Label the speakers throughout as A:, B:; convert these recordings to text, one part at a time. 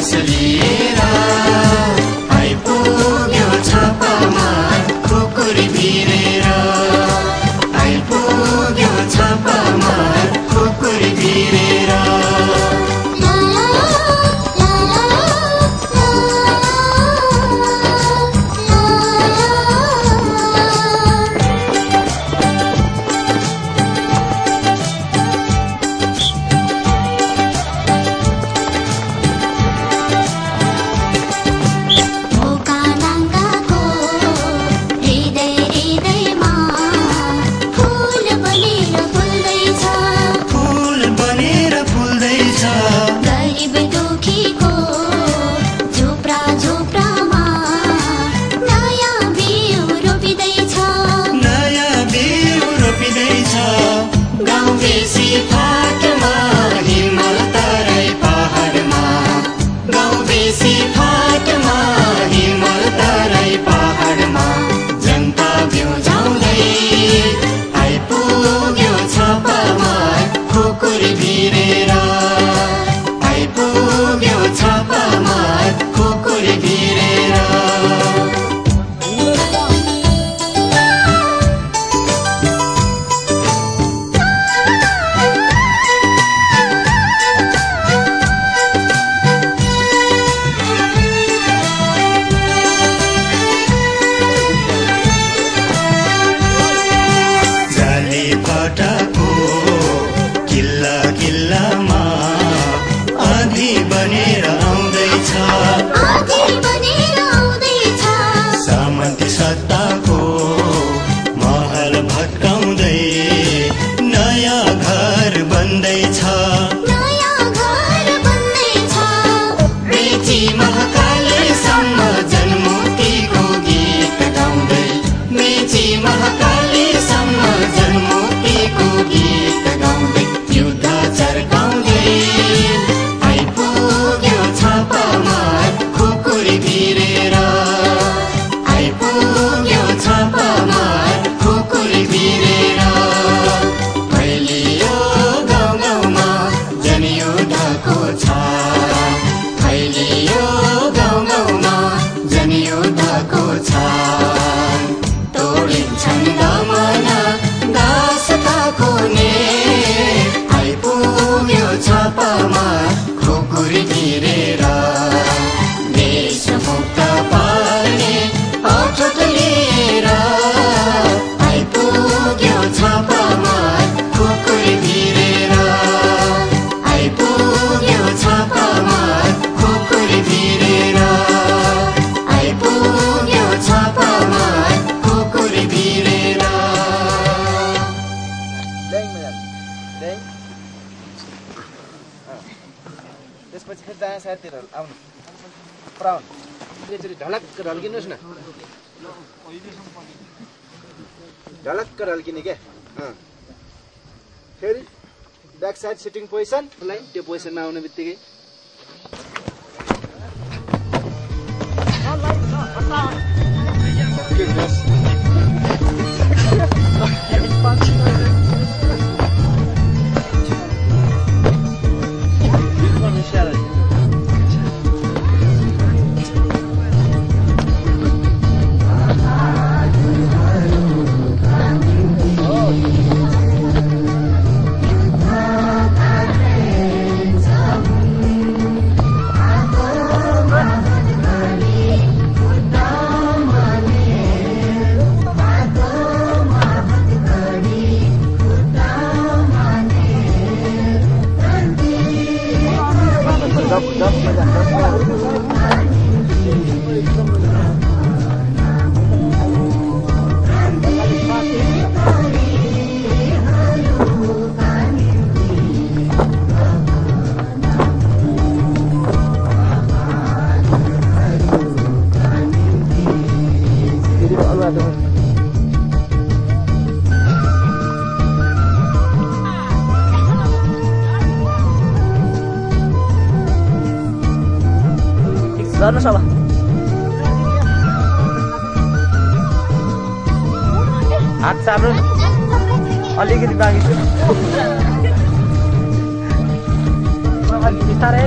A: सन्देश लिएर आइपुग्यो छापामार खुकुरी भिरेर आइपुग्यो छापामार खुकुरी भिरेर
B: ढल्किनुहोस् न ढलक्क ढल्किने क्या फेरि ब्याक साइड सिटिङ पोजिसन त्यो पोजिसनमा आउने बित्तिकै
C: गर्नुहोस् अब हात चाप्नु अलिकति बाँकी छ बिस्तारै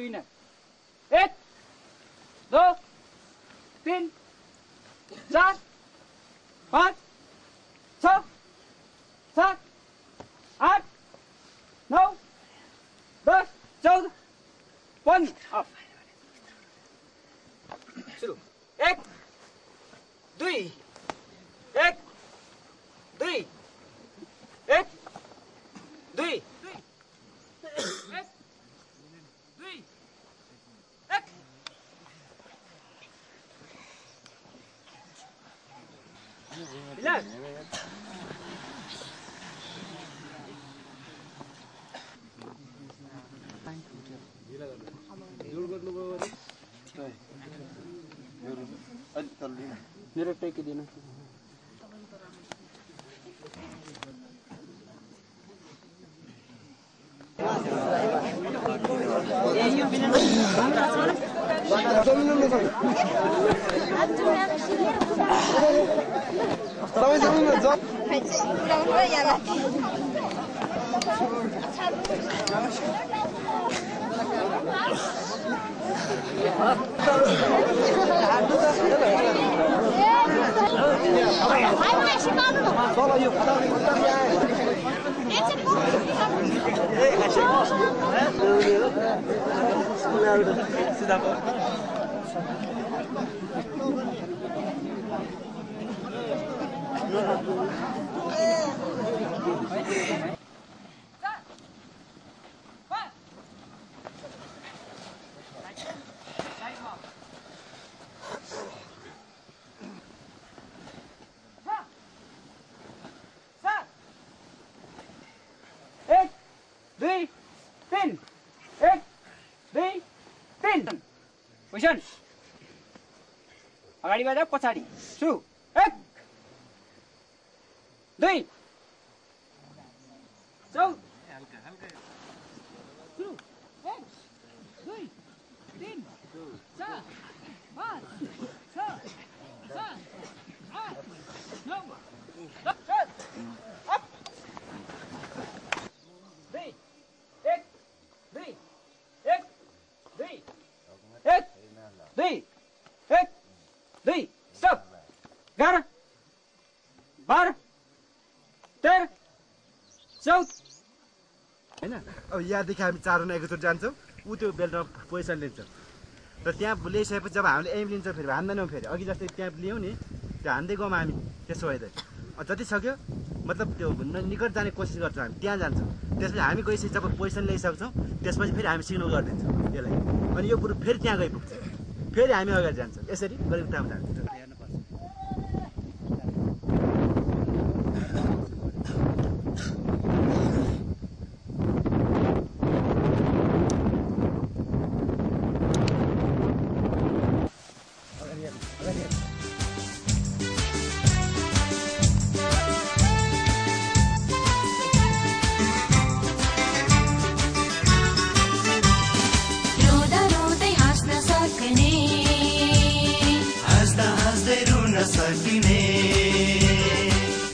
D: विनर 1 2 3 4 5 6 7 8 9 10 14 15 अप सुरु 1 2 1 2 1 2 1 2 1 Bilal. मेरो टेकिदिन Position. अगाडि बजाऊ पछाडि सुरु 1 2 चौ हल्का हल्का सुरु 1 2 3 4 5 6 7 8 9 10 अप 2 1 2 1 2 1 2 1 2 stop 11 12 13 14
B: हैन अब यहाँदेखि हामी चारजना एकैचोटि जान्छौँ ऊ त्यो बेल्टमा पोजिसन लिन्छ र त्यहाँ ल्याइसकेपछि जब हामीले एम लिन्छ फेरि हान्दैनौँ फेरि अघि जस्तै त्यहाँ लियौँ नि त्यो हान्दै गयौँ हामी त्यसो भए जति सक्यो मतलब त्यो निकट जाने कोसिस गर्छौँ हामी त्यहाँ जान्छौँ त्यसपछि हामी गइसकेपछि जब पोजिसन ल्याइसक्छौँ त्यसपछि फेरि हामी सिग्नल गरिदिन्छौँ त्यसलाई अनि यो कुरो फेरि त्यहाँ गइपुग्छ फेरि हामी अगाडि जान्छौँ यसरी गरी उतामा जान्छौँ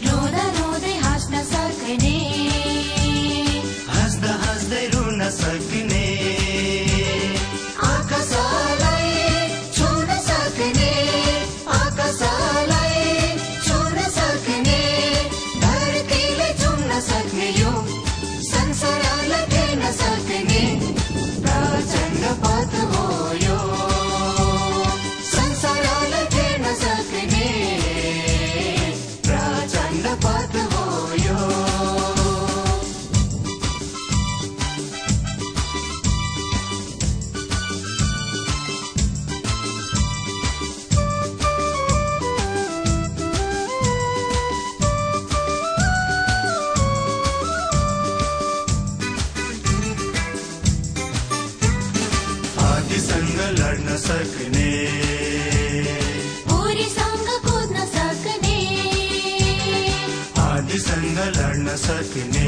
E: रोदा रोदै हाँस्न सक्ने
A: हाँस्दा हाँस्दै रुन सक्ने
E: आकाशलाई छुन सक्ने आकाशलाई छुन सक्ने धरतीले चुम्न सक्ने यो संसारलाई फेर्न सक्ने प्रचण्ड पथ हो यो संसारलाई फेर्न सक्ने पथ हो यो हात्तीसँग लड्न सक्ने बुढीसँग कुद्न सक्ने
A: हात्तीसँग लड्न सक्ने